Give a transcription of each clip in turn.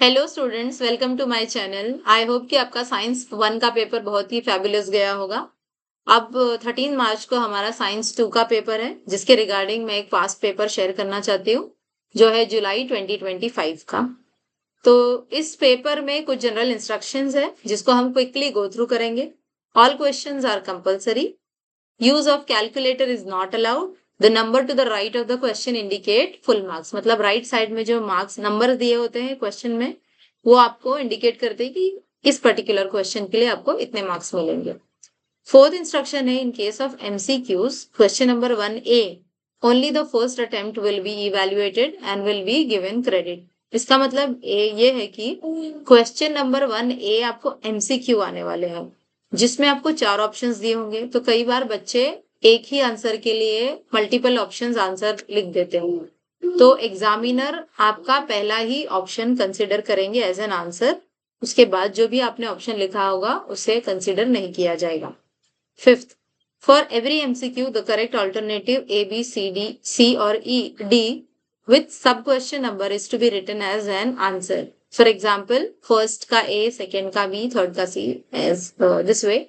Hello students, welcome to my channel. I hope कि आपका science 1 का पेपर बहुत ही फैबुलस गया होगा। अब 13 मार्च को हमारा साइंस 2 का पेपर है, जिसके रिगार्डिंग मैं एक पास्ट पेपर शेयर करना चाहती हूँ, जो है जुलाई 2025 का। तो इस पेपर में कुछ जनरल इंस्ट्रक्शंस है, जिसको हम क्विकली गो थ्रू करेंगे। All questions are compulsory. Use of calculator is not allowed. The number to the right of the question indicate full marks, मतलब राइट साइड में जो मार्क्स नंबर दिए होते हैं क्वेश्चन में, वो आपको इंडिकेट करते हैं कि इस पर्टिकुलर क्वेश्चन के लिए आपको इतने मार्क्स मिलेंगे। फोर्थ इंस्ट्रक्शन है, in case of MCQs question number 1A, only the first attempt will be evaluated and will be given credit. इसका मतलब ये है कि क्वेश्चन नंबर 1A आपको एमसीक्यू आने वाले हैं, जिसमें आपको 4 ऑप्शंस दिए होंगे। तो कई बार बच्चे एक ही आंसर के लिए मल्टीपल ऑप्शंस आंसर लिख देते हैं, तो एग्जामिनर आपका पहला ही ऑप्शन कंसिडर करेंगे एज एन आंसर। उसके बाद जो भी आपने ऑप्शन लिखा होगा उसे कंसिडर नहीं किया जाएगा। Fifth, for every MCQ, the correct alternative A, B, C, D, C or D with sub question number is to be written as an answer. For example, first का A, second का B, third का C, as this way.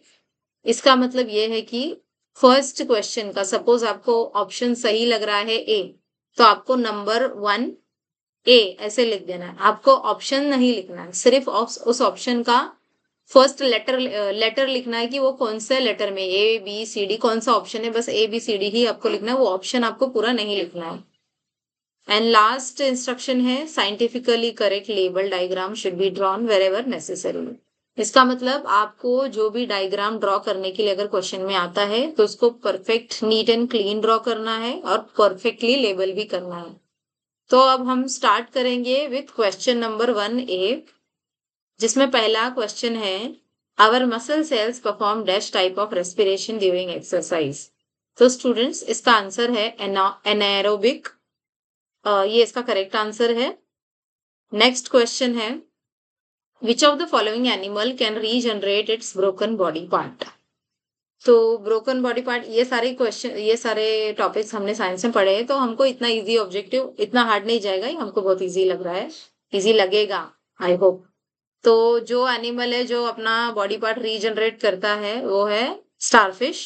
इसका मतलब ये है कि first question का suppose आपको ऑप्शन सही लग रहा है A, तो आपको नंबर 1A ऐसे लिख देना है। आपको ऑप्शन नहीं लिखना है, सिर्फ उस ऑप्शन का फर्स्ट लेटर लिखना है कि वो कौन से लेटर में, ए बी सी डी कौन सा ऑप्शन है, बस ए बी सी डी ही आपको लिखना है, वो ऑप्शन आपको पूरा नहीं लिखना है। एंड लास्ट इंस्ट्रक्शन है, scientifically correct label diagram should be drawn wherever necessary. इसका मतलब आपको जो भी डायग्राम ड्रॉ करने के लिए अगर क्वेश्चन में आता है, तो उसको perfect neat and clean draw करना है और परफेक्टली लेबल भी करना है। तो अब हम स्टार्ट करेंगे विथ क्वेश्चन नंबर 1A, जिसमें पहला क्वेश्चन है, our muscle cells perform dash type of respiration during exercise. तो स्टूडेंट्स, इसका आंसर है एनाएरोबिक। ये इसका करेक्ट आंसर है। नेक्स्ट क्वेश्चन है, which of the following animal can regenerate its broken body part. तो ब्रोकन बॉडी पार्ट, ये सारे टॉपिक्स हमने साइंस में पढ़े हैं, तो हमको इतना इजी ऑब्जेक्टिव, इतना हार्ड नहीं जाएगा, ये हमको बहुत इजी लग रहा है, इजी लगेगा, आई होप। तो जो एनिमल है जो अपना बॉडी पार्ट रीजनरेट करता है, वो है स्टारफिश।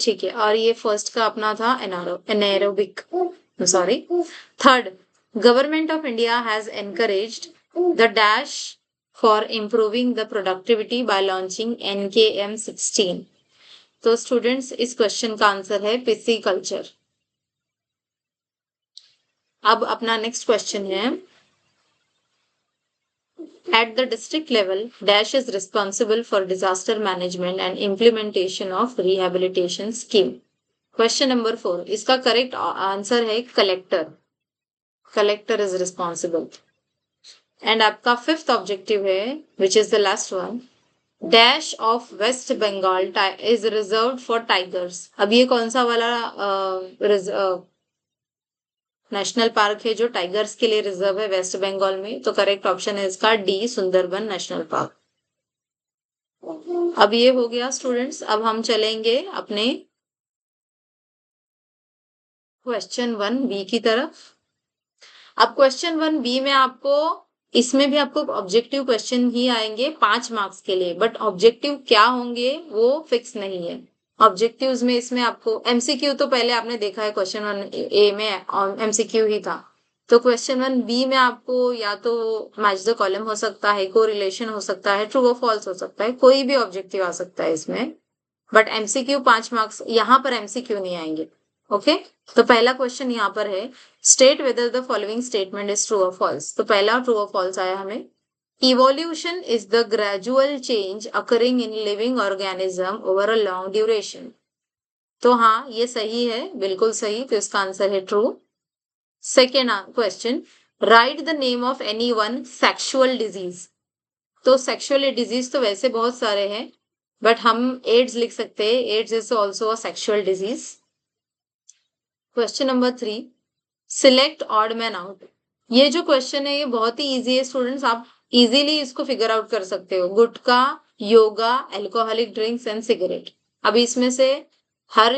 ठीक है, और ये फर्स्ट का अपना था anaerobic, sorry. Third, government of India has encouraged the dash for improving the productivity bye launching NKM16। तो स्टूडेंट्स, इस क्वेश्चन का आंसर है पिसिकल्चर। अब अपना नेक्स्ट क्वेश्चन है, at the district level, Dash is responsible for disaster management and implementation of rehabilitation scheme. Question number 4. इसका correct answer है collector. Collector is responsible. And आपका फिफ्थ ऑब्जेक्टिव है, which is the last one, dash of West Bengal is reserve for tigers. अब ये कौन सा वाला national park है जो टाइगर्स के लिए रिजर्व है वेस्ट बंगाल में? तो करेक्ट ऑप्शन है इसका डी, सुंदरबन नेशनल पार्क। अब ये हो गया स्टूडेंट्स। अब हम चलेंगे अपने क्वेश्चन 1B की तरफ। अब क्वेश्चन 1B में आपको, इसमें भी आपको ऑब्जेक्टिव क्वेश्चन ही आएंगे 5 मार्क्स के लिए, बट ऑब्जेक्टिव क्या होंगे वो फिक्स नहीं है। ऑब्जेक्टिव्स में इसमें आपको एमसीक्यू तो पहले आपने देखा है, क्वेश्चन 1A में एमसीक्यू ही था। तो क्वेश्चन 1B में आपको या तो मैच द कॉलम हो सकता है, को रिलेशन हो सकता है, ट्रू और फॉल्स हो सकता है, कोई भी ऑब्जेक्टिव आ सकता है इसमें, बट एमसीक्यू 5 मार्क्स, यहाँ पर एमसीक्यू नहीं आएंगे। ओके, तो पहला क्वेश्चन यहाँ पर है, state whether the following statement is true और फॉल्स। तो पहला ट्रू और फॉल्स आया हमें। Evolution is the gradual change occurring in living organism over a long duration. तो हाँ, ये सही है, बिल्कुल सही, तो इसका आंसर है true. Second question, right the name of any one sexual disease. तो सेक्शुअल डिजीज तो वैसे बहुत सारे हैं, बट हम एड्स लिख सकते हैं, AIDS is also a sexual disease. Question number 3, select odd man out. ये जो क्वेश्चन है ये बहुत ही इजी है स्टूडेंट्स, आप इजीली इसको फिगर आउट कर सकते हो। Gutkha, yoga, alcoholic drinks and cigarette. अब इसमें से हर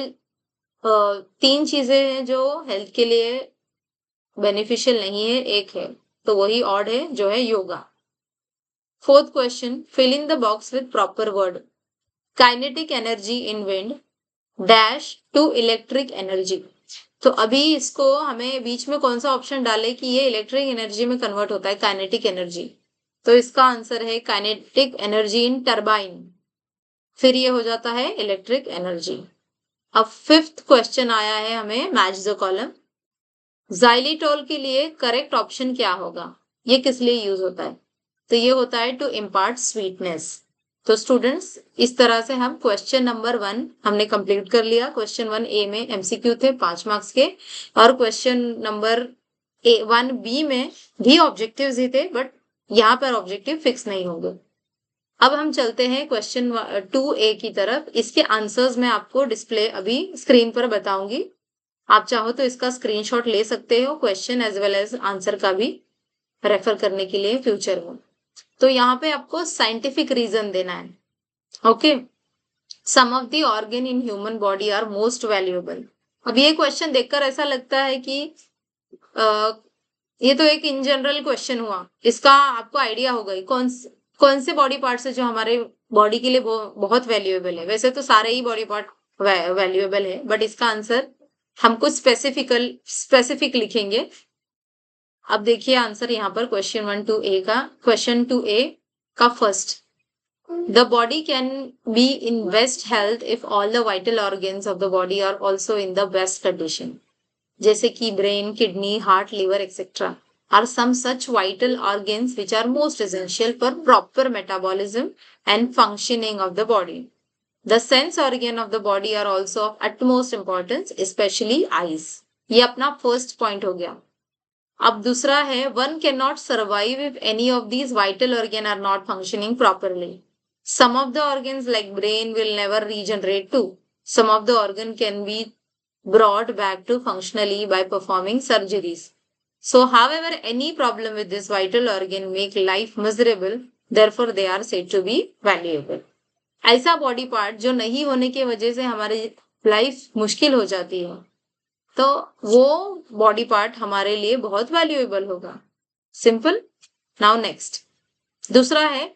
3 चीजें हैं जो हेल्थ के लिए बेनिफिशियल नहीं है, एक है, तो वही ऑड है जो है yoga. Fourth question, fill in the box with proper word. Kinetic energy in wind dash to electric energy. तो अभी इसको हमें बीच में कौन सा ऑप्शन डाले कि ये इलेक्ट्रिक एनर्जी में कन्वर्ट होता है, काइनेटिक एनर्जी। तो इसका आंसर है काइनेटिक एनर्जी इन टरबाइन, फिर ये हो जाता है इलेक्ट्रिक एनर्जी। अब फिफ्थ क्वेश्चन आया है हमें, मैच द कॉलम। जाइलिटोल के लिए करेक्ट ऑप्शन क्या होगा, ये किस लिए यूज होता है? तो ये होता है टू इम्पार्ट स्वीटनेस। तो स्टूडेंट्स, इस तरह से हम क्वेश्चन नंबर 1 हमने कंप्लीट कर लिया। क्वेश्चन 1A में एमसीक्यू थे 5 मार्क्स के, और क्वेश्चन नंबर 1B में भी ऑब्जेक्टिव्स ही थे, बट यहाँ पर ऑब्जेक्टिव फिक्स नहीं होंगे। अब हम चलते हैं क्वेश्चन 2A की तरफ। इसके आंसर्स मैं आपको डिस्प्ले अभी स्क्रीन पर बताऊंगी। आप चाहो तो इसका स्क्रीनशॉट ले सकते हो, question as well as answer का भी रेफर करने के लिए फ्यूचर में। तो यहाँ पे आपको साइंटिफिक रीजन देना है। Okay, some of the organ in human body are most valuable. अब ये क्वेश्चन देखकर ऐसा लगता है कि ये तो एक इन जनरल क्वेश्चन हुआ, इसका आपको आइडिया होगा ही कौन से बॉडी पार्ट है जो हमारे बॉडी के लिए बहुत वैल्यूएबल है। वैसे तो सारे ही बॉडी पार्ट वैल्यूएबल है, बट इसका आंसर हम कुछ स्पेसिफिक लिखेंगे। अब देखिए आंसर यहाँ पर क्वेश्चन 2A का first, the body can be in best health if all the vital organs of the body are also in the best condition. जैसे कि brain, kidney, heart, liver etcetera are some such vital organs which are most essential for proper metabolism and functioning of the body. The sense organ of the body are also of utmost importance, especially eyes. ये अपना first point हो गया। अब दूसरा है, one cannot survive if any of these vital organ are not functioning properly. Some of the organs like brain will never regenerate too. Some of the organ can be brought back to functionally by performing surgeries. So, however, any problem with this vital organ make life miserable, therefore they are said to be valuable. ऐसा body part जो नहीं होने की वजह से हमारी life मुश्किल हो जाती है, तो वो बॉडी पार्ट हमारे लिए बहुत वैल्यूएबल होगा। सिंपल। नाउ नेक्स्ट, दूसरा है,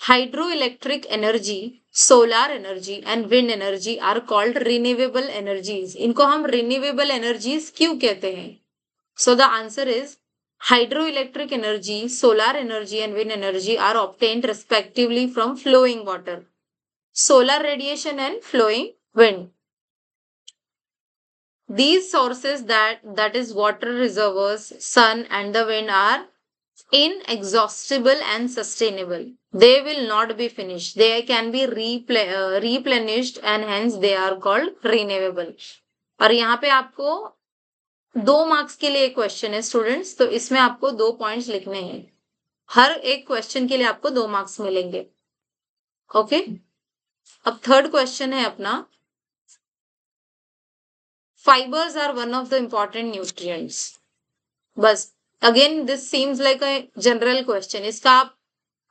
hydro electric energy, solar energy and wind energy are called renewable energies. इनको हम रिन्यूएबल एनर्जीज क्यों कहते हैं? So the answer is hydroelectric energy, solar energy and wind energy are obtained respectively from flowing water, solar radiation and flowing wind. These sources that is water reservoirs, sun and the wind are inexhaustible and sustainable. They will not be finished. They can be replenished and hence they are called renewable. और यहाँ पे आपको 2 marks के लिए एक question है students, तो इसमें आपको 2 पॉइंट्स लिखने हैं। हर एक क्वेश्चन के लिए आपको 2 मार्क्स मिलेंगे। ओके, अब थर्ड क्वेश्चन है अपना, fibres are one of the important nutrients. बस again this seems like a general question, इसका आप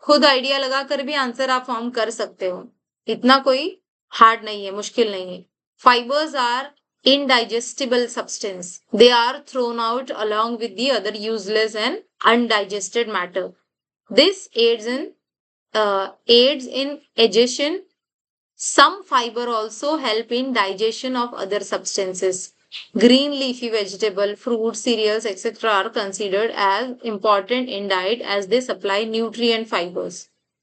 खुद आइडिया लगाकर भी आंसर आप फॉर्म कर सकते हो, इतना कोई हार्ड नहीं है, मुश्किल नहीं है। Fibres are indigestible substance. They are thrown out along with the other useless and undigested matter. This aids in digestion. Some fiber also help in digestion of other substances. Green leafy vegetable, fruit, cereals, etc. are considered as important in diet as they supply nutrient fibers.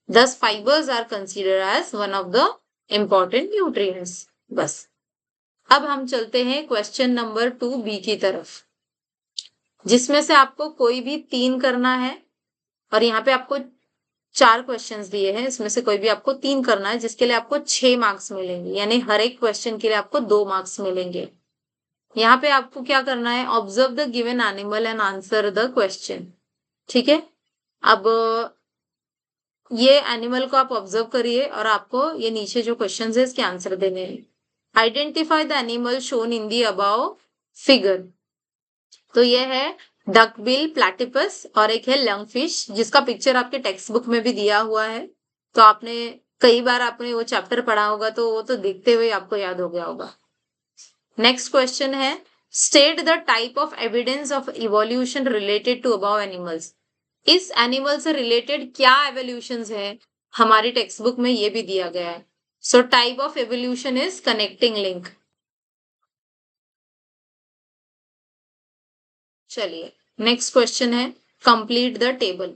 Thus, fibers are considered as one of the important nutrients. बस अब हम चलते हैं question number 2B की तरफ, जिसमें से आपको कोई भी 3 करना है, और यहाँ पे आपको 4 क्वेश्चंस दिए हैं, इसमें से कोई भी आपको 3 करना है, जिसके लिए आपको 6 मार्क्स मिलेंगे, यानी हर एक क्वेश्चन के लिए आपको 2 मार्क्स मिलेंगे। यहाँ पे आपको क्या करना है, observe the given animal and answer the question. ठीक है, अब ये एनिमल को आप ऑब्जर्व करिए और आपको ये नीचे जो क्वेश्चन है इसके आंसर देने हैं। Identify the animal shown in the above figure. तो ये है डकबिल प्लैटिपस और एक है लंगफिश, जिसका पिक्चर आपके टेक्स्ट बुक में भी दिया हुआ है। तो आपने कई बार आपने वो चैप्टर पढ़ा होगा, तो वो तो देखते हुए आपको याद हो गया होगा। नेक्स्ट क्वेश्चन है, state the type of evidence of evolution related to above animals. इस एनिमल से रिलेटेड क्या एवोल्यूशन है, हमारी टेक्स्ट बुक में ये भी दिया गया है। So type of evolution is connecting link. चलिए नेक्स्ट क्वेश्चन है, कंप्लीट द टेबल।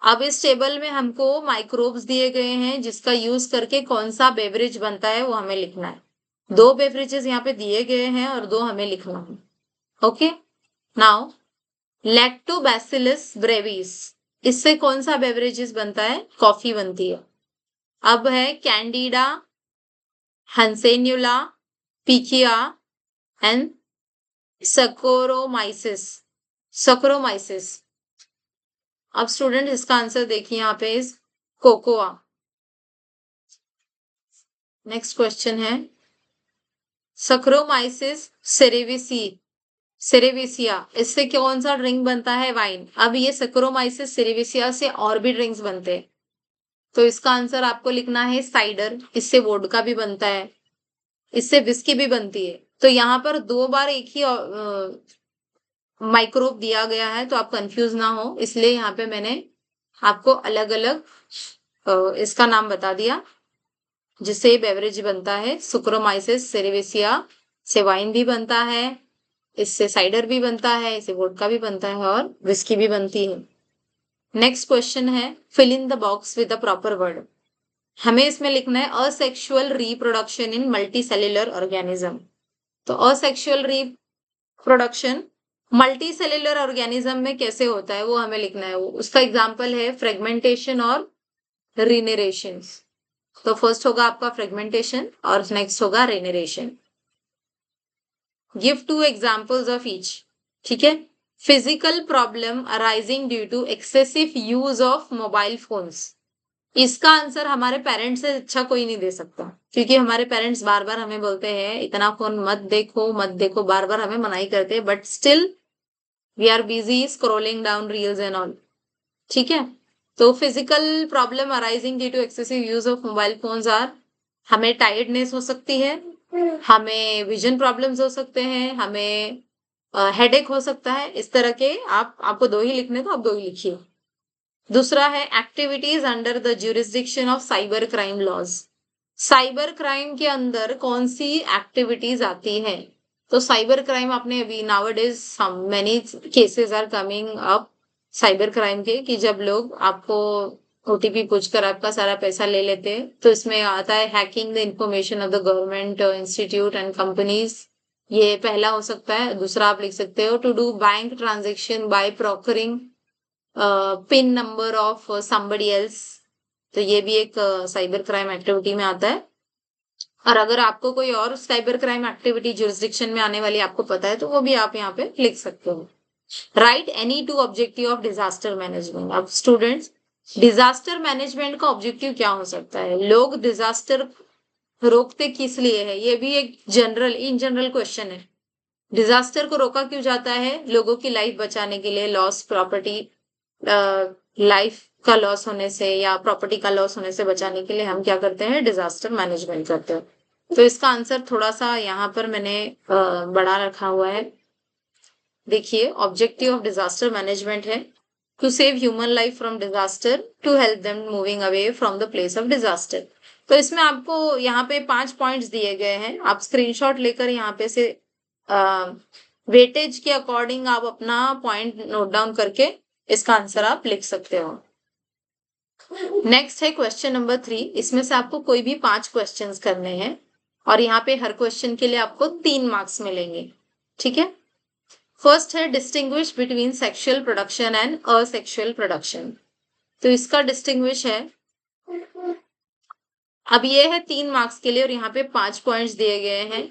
अब इस टेबल में हमको माइक्रोब्स दिए गए हैं जिसका यूज करके कौन सा बेवरेज बनता है वो हमें लिखना है। 2 बेवरेजेस यहाँ पे दिए गए हैं और 2 हमें लिखना है। ओके, नाउ लैक्टोबैसिलस ब्रेविस, इससे कौन सा बेवरेजेस बनता है, कॉफी बनती है। अब है कैंडिडा, हंसेन्युला, पिकिया एंड सकोरोमाइसिस। सकोरोमाइसिस। अब स्टूडेंट इसका आंसर देखिए यहाँ पे इज कोकोआ। नेक्स्ट क्वेश्चन है सक्रोमाइसिस सेरेविसिया, इससे कौन सा ड्रिंक बनता है, वाइन। अब ये सक्रोमाइसिस सेरेविसिया से और भी ड्रिंक्स बनते हैं, तो इसका आंसर आपको लिखना है साइडर। इससे वोडका भी बनता है, इससे विस्की भी बनती है। तो यहाँ पर 2 बार एक ही माइक्रोब दिया गया है, तो आप कंफ्यूज ना हो, इसलिए यहाँ पे मैंने आपको अलग अलग इसका नाम बता दिया जिससे बेवरेज बनता है। सुक्रोमाइसिस सेरेविसिया से वाइन भी बनता है, इससे साइडर भी बनता है, इससे वोडका भी बनता है और विस्की भी बनती है। नेक्स्ट क्वेश्चन है fill in the box with the proper word. हमें इसमें लिखना है asexual reproduction in multicellular organism. तो असेक्सुअल रिप्रोडक्शन मल्टीसेल्युलर ऑर्गेनिज्म में कैसे होता है वो हमें लिखना है। वो उसका एग्जांपल है फ्रेगमेंटेशन और रीनेरेशन। तो फर्स्ट होगा आपका फ्रेगमेंटेशन और नेक्स्ट होगा regeneration. Give 2 examples of each. ठीक है, physical problem arising due to excessive use of mobile phones. इसका आंसर हमारे पेरेंट्स से अच्छा कोई नहीं दे सकता, क्योंकि हमारे पेरेंट्स बार बार हमें बोलते हैं इतना फोन मत देखो मत देखो, बार बार हमें मनाही करते हैं, but still we are busy scrolling down reels and all. ठीक है, तो physical problem arising due to excessive use of mobile phones are, हमें टायर्डनेस हो सकती है, हमें विजन प्रॉब्लम्स हो सकते हैं, हमें हेडेक हो सकता है। इस तरह के आपको 2 ही लिखने, तो आप 2 ही लिखिए। दूसरा है activities under the jurisdiction of cyber crime laws. Cyber crime के अंदर कौन सी एक्टिविटीज आती हैं। तो साइबर क्राइम आपने अभी nowadays many cases are coming up cyber crime के, कि जब लोग आपको ओटीपी पूछकर आपका सारा पैसा ले लेते हैं। तो इसमें आता है hacking the information of the government institute and companies, ये पहला हो सकता है। दूसरा आप लिख सकते हो to do bank transaction by procuring pin number of somebody else, तो ये भी एक साइबर क्राइम एक्टिविटी में आता है। और अगर आपको कोई और साइबर क्राइम एक्टिविटी जुरिस्डिक्शन में आने वाली आपको पता है, तो वो भी आप यहाँ पे लिख सकते हो। Right any 2 objective of disaster management. अब स्टूडेंट्स, डिजास्टर मैनेजमेंट का ऑब्जेक्टिव क्या हो सकता है, लोग डिजास्टर रोकते किस लिए है, ये भी एक इन जनरल क्वेश्चन है। डिजास्टर को रोका क्यों जाता है, लोगों की लाइफ बचाने के लिए, लॉस प्रॉपर्टी लाइफ का लॉस होने से या प्रॉपर्टी का लॉस होने से बचाने के लिए हम क्या करते हैं, डिजास्टर मैनेजमेंट करते हैं। तो इसका आंसर थोड़ा सा यहाँ पर मैंने बड़ा रखा हुआ है। देखिए, ऑब्जेक्टिव ऑफ डिजास्टर मैनेजमेंट है to save human life from disaster, to help them moving away from the place of disaster. तो इसमें आपको यहाँ पे 5 पॉइंट्स दिए गए हैं, आप स्क्रीनशॉट लेकर यहाँ पे से वेटेज के अकॉर्डिंग आप अपना पॉइंट नोट डाउन करके इसका आंसर आप लिख सकते हो। नेक्स्ट है क्वेश्चन नंबर 3। इसमें से आपको कोई भी 5 क्वेश्चंस करने हैं और यहाँ पे हर क्वेश्चन के लिए आपको 3 मार्क्स मिलेंगे। ठीक है, फर्स्ट है distinguish between sexual production and asexual production. तो इसका डिस्टिंग्विश है, अब ये है 3 मार्क्स के लिए और यहाँ पे 5 पॉइंट्स दिए गए हैं।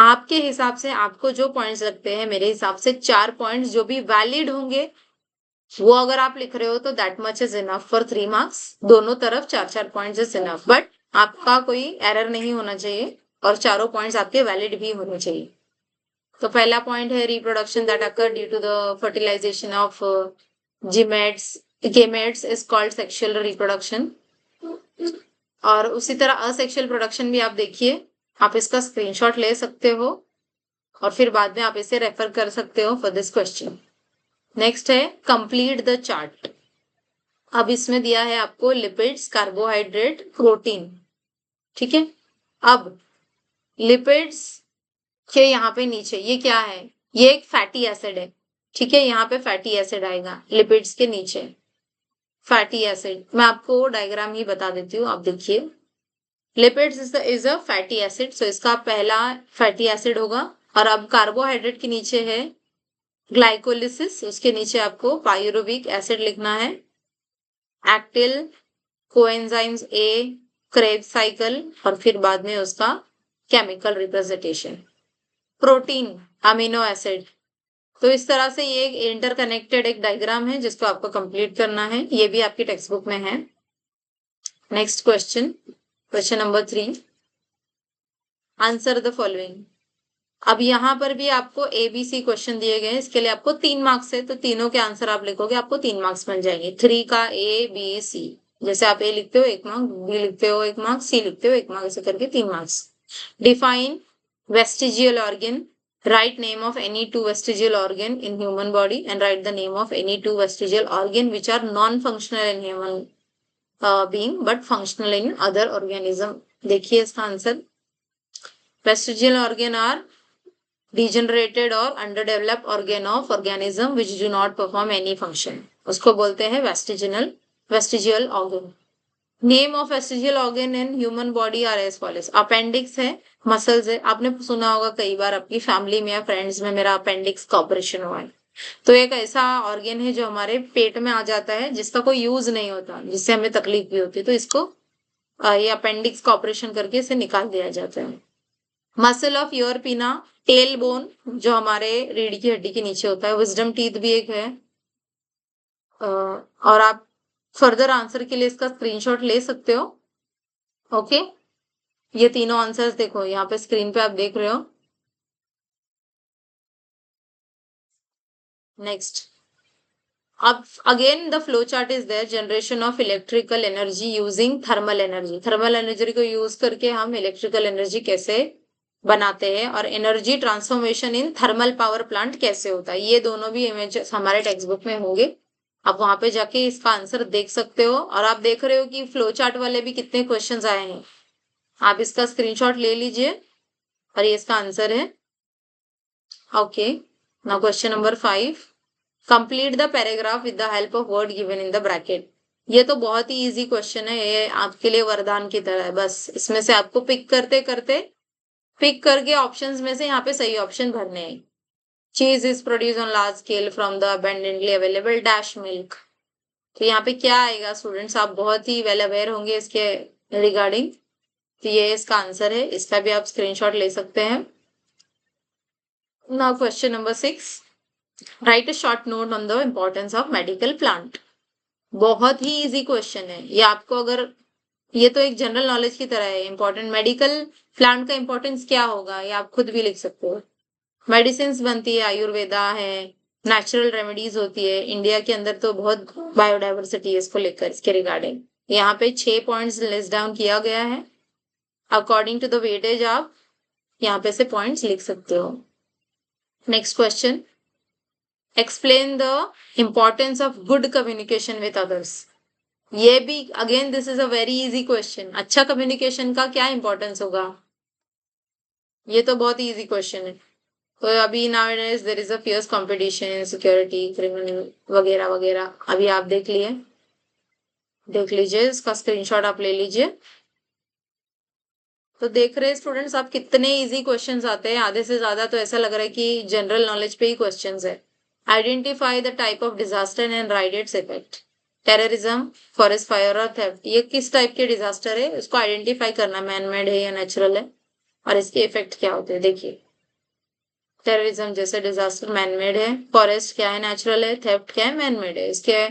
आपके हिसाब से आपको जो पॉइंट्स लगते हैं, मेरे हिसाब से 4 पॉइंट्स जो भी वैलिड होंगे वो अगर आप लिख रहे हो तो that much is enough for 3 marks. दोनों तरफ 4-4 पॉइंट्स इज इनफ, बट आपका कोई एरर नहीं होना चाहिए और चारों पॉइंट्स आपके वैलिड भी होने चाहिए। तो पहला पॉइंट है reproduction that occur due to the fertilisation of gametes is called sexual reproduction. और उसी तरह असेक्सुअल प्रोडक्शन भी आप देखिए, आप इसका स्क्रीनशॉट ले सकते हो और फिर बाद में आप इसे रेफर कर सकते हो फॉर दिस क्वेश्चन। नेक्स्ट है कंप्लीट द चार्ट। अब इसमें दिया है आपको लिपिड्स, कार्बोहाइड्रेट, प्रोटीन, ठीक है। अब लिपिड्स के यहाँ पे नीचे ये क्या है, ये एक फैटी एसिड है, ठीक है। यहाँ पे फैटी एसिड आएगा लिपिड्स के नीचे, फैटी एसिड। मैं आपको डायग्राम ही बता देती हूँ, आप देखिए। Lipids is a fatty acid, so इसका पहला फैटी एसिड होगा। और अब कार्बोहाइड्रेट के नीचे है ग्लाइकोलिसिस, उसके नीचे आपको पायरुविक एसिड लिखना है, एक्टिल, कोएंजाइम्स ए, क्रेब्स साइकिल, और फिर बाद में उसका chemical representation. Protein, amino acid. तो इस तरह से ये एक इंटरकनेक्टेड एक डायग्राम है जिसको आपको कंप्लीट करना है, ये भी आपकी टेक्स्ट बुक में है। Next question, question number 3, answer the following. अब यहाँ पर भी आपको ABC क्वेश्चन दिए गए हैं, इसके लिए आपको 3 मार्क्स है, तो तीनों के आंसर आप लिखोगे, आपको 3 मार्क्स मिल जाएंगे। 3 का ABC, जैसे आप A लिखते हो 1 मार्क्स, B लिखते हो 1 मार्क्स, C लिखते हो 1 मार्क्स, ऐसे करके 3 marks. Define vestigial organ, write name of any 2 vestigial organ in human body and write the name of any 2 vestigial organ which are non-functional in human being but functional in other organism। देखिए इसका answer, vestigial organ are degenerated or underdeveloped organ of organism which do not perform any function, उसको बोलते हैं vestigial organ। Name of vestigial organ in human body are as follows. Appendix है, muscles है, आपने सुना होगा कई बार आपकी फैमिली में या फ्रेंड्स में, मेरा अपेंडिक्स का ऑपरेशन हुआ है। तो एक ऐसा ऑर्गन है जो हमारे पेट में आ जाता है जिसका कोई यूज नहीं होता, जिससे हमें तकलीफ भी होती है, तो इसको ये अपेंडिक्स का ऑपरेशन करके इसे निकाल दिया जाता है। मसल ऑफ ईयर पीना, टेल बोन जो हमारे रीढ़ की हड्डी के नीचे होता है, विजडम टीथ भी एक है। और आप फर्दर आंसर के लिए इसका स्क्रीनशॉट ले सकते हो। ओके, ये तीनों आंसर्स देखो यहाँ पे स्क्रीन पे आप देख रहे हो। नेक्स्ट, अब again the flow chart is there, generation of electrical energy using thermal energy. थर्मल एनर्जी को यूज करके हम इलेक्ट्रिकल एनर्जी कैसे बनाते हैं, और energy transformation in thermal power plant कैसे होता है, ये दोनों भी इमेजेस हमारे टेक्स्ट बुक में होंगे, आप वहां पे जाके इसका आंसर देख सकते हो। और आप देख रहे हो कि फ्लो चार्ट वाले भी कितने क्वेश्चंस आए हैं, आप इसका स्क्रीनशॉट ले लीजिए, और ये इसका आंसर है। Okay, now question number 5, complete the paragraph with the help of word given in the bracket. ये तो बहुत ही इजी क्वेश्चन है, ये आपके लिए वरदान की तरह है, बस इसमें से आपको पिक करके ऑप्शंस में से यहाँ पे सही ऑप्शन भरने हैं। चीज is produce on large scale from the abundantly available dash milk. तो यहाँ पे क्या आएगा स्टूडेंट्स, आप बहुत ही वेल अवेयर होंगे इसके रिगार्डिंग, तो ये इसका आंसर है, इसका भी आप स्क्रीनशॉट ले सकते हैं। Now question number 6, right a short note on the importance of medical plant. बहुत ही इजी क्वेश्चन है ये, आपको अगर, ये तो एक जनरल नॉलेज की तरह है, इंपॉर्टेंट मेडिकल प्लांट का इंपॉर्टेंस क्या होगा ये आप खुद भी लिख सकते हो। मेडिसिन बनती है, आयुर्वेदा है, नेचुरल रेमेडीज होती है, इंडिया के अंदर तो बहुत बायोडाइवर्सिटी है इसको लेकर, इसके रिगार्डिंग यहाँ पे 6 पॉइंट्स लिस्ट डाउन किया गया है, अकॉर्डिंग टू द वेटेज आप यहाँ पे से पॉइंट्स लिख सकते हो। Next question, explain the importance of good communication with others. ये भी again this is a very easy question, अच्छा कम्युनिकेशन का क्या इंपॉर्टेंस होगा, ये तो बहुत ही इजी क्वेश्चन है। तो अभी nowadays there is a fierce competition, security, criminal वगैरह वगैरह, अभी आप देख लीजिए, इसका स्क्रीनशॉट आप ले लीजिए। तो देख रहे हैं स्टूडेंट्स आप कितने इजी क्वेश्चंस आते हैं, आधे से ज्यादा तो ऐसा लग रहा है कि जनरल नॉलेज पे ही क्वेश्चंस है। Identify the type of disaster and right its effect. Terrorism, forest fire और थेफ्ट, ये किस टाइप के डिजास्टर है उसको आइडेंटिफाई करना, मैन मेड है या नेचुरल है, और इसके इफेक्ट क्या होते हैं। देखिए, टेररिज्म जैसे डिजास्टर मैन मेड है, फॉरेस्ट क्या है, नेचुरल है, थेफ्ट क्या है, मैन मेड है। इसके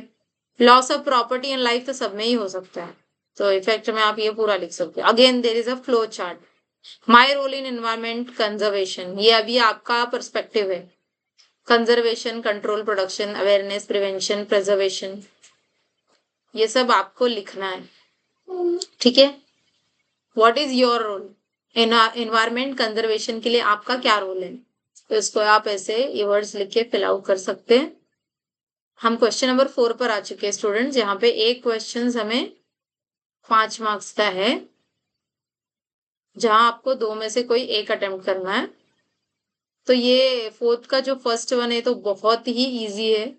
loss of property and life तो सब में ही हो सकता है, तो इफेक्ट में आप ये पूरा लिख सकते हो। Again there is a flow chart, my role in environment conservation, ये अभी आपका पर्सपेक्टिव है, conservation, control, production, awareness, prevention, preservation, ये सब आपको लिखना है, ठीक है। What is your role, environment conservation के लिए आपका क्या रोल है, तो इसको आप ऐसे ये वर्ड्स लिख के फिल आउट कर सकते हैं। हम क्वेश्चन नंबर 4 पर आ चुके हैं स्टूडेंट्स, जहाँ पे एक क्वेश्चन हमें 5 मार्क्स का है, जहाँ आपको 2 में से कोई एक अटेम्प्ट करना है। तो ये 4th का जो फर्स्ट वन है तो बहुत ही इजी है।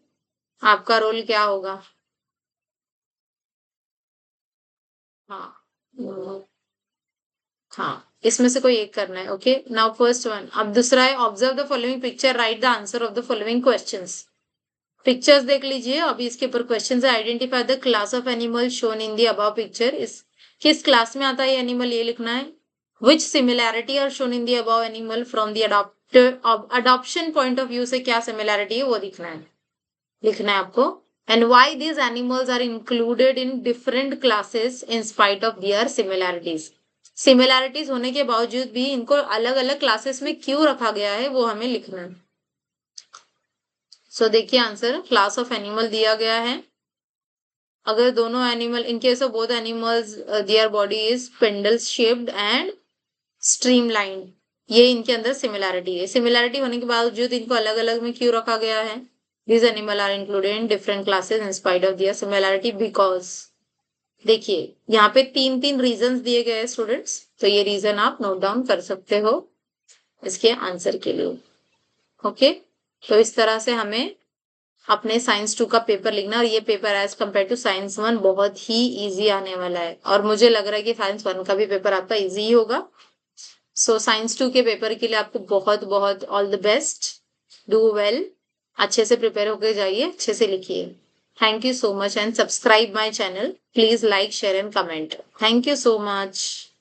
आपका रोल क्या होगा? हाँ हाँ, इसमें से कोई एक करना है। Okay, now first one. अब दूसरा है observe the following picture, right the answer of the following questions. Pictures देख लीजिए, अभी इसके ऊपर क्वेश्चन है। Identify the class of animal shown in the above picture. इस किस क्लास में आता है एनिमल, ये लिखना है। Which similarity are shown in the above animal from the adoption point of view से क्या सिमिलैरिटी है वो लिखना है आपको। And why these animals are included in different classes in spite of their similarities. Similarities होने के बावजूद भी इनको अलग अलग क्लासेस में क्यों रखा गया है वो हमें लिखना है। सो देखिए आंसर, क्लास ऑफ एनिमल दिया गया है। अगर दोनों animal, in case of both animals their body is spindle shaped and streamline, ये इनके अंदर सिमिलैरिटी है। सिमिलैरिटी होने के बावजूद इनको अलग अलग में क्यों रखा गया है? This animal are included in different classes in spite of their similarity because. देखिए यहाँ पे 3 रीजंस दिए गए हैं स्टूडेंट्स, तो ये रीजन आप नोट डाउन कर सकते हो इसके आंसर के लिए। ओके, तो इस तरह से हमें अपने साइंस 2 का पेपर लिखना, और ये paper as compare to science 1 बहुत ही इजी आने वाला है, और मुझे लग रहा है कि साइंस 1 का भी पेपर आपका इजी ही होगा। सो साइंस 2 के पेपर के लिए आपको बहुत बहुत all the best. Do well, अच्छे से प्रिपेयर होकर जाइए, अच्छे से लिखिए। Thank you so much and subscribe my channel. Please like share and comment. Thank you so much.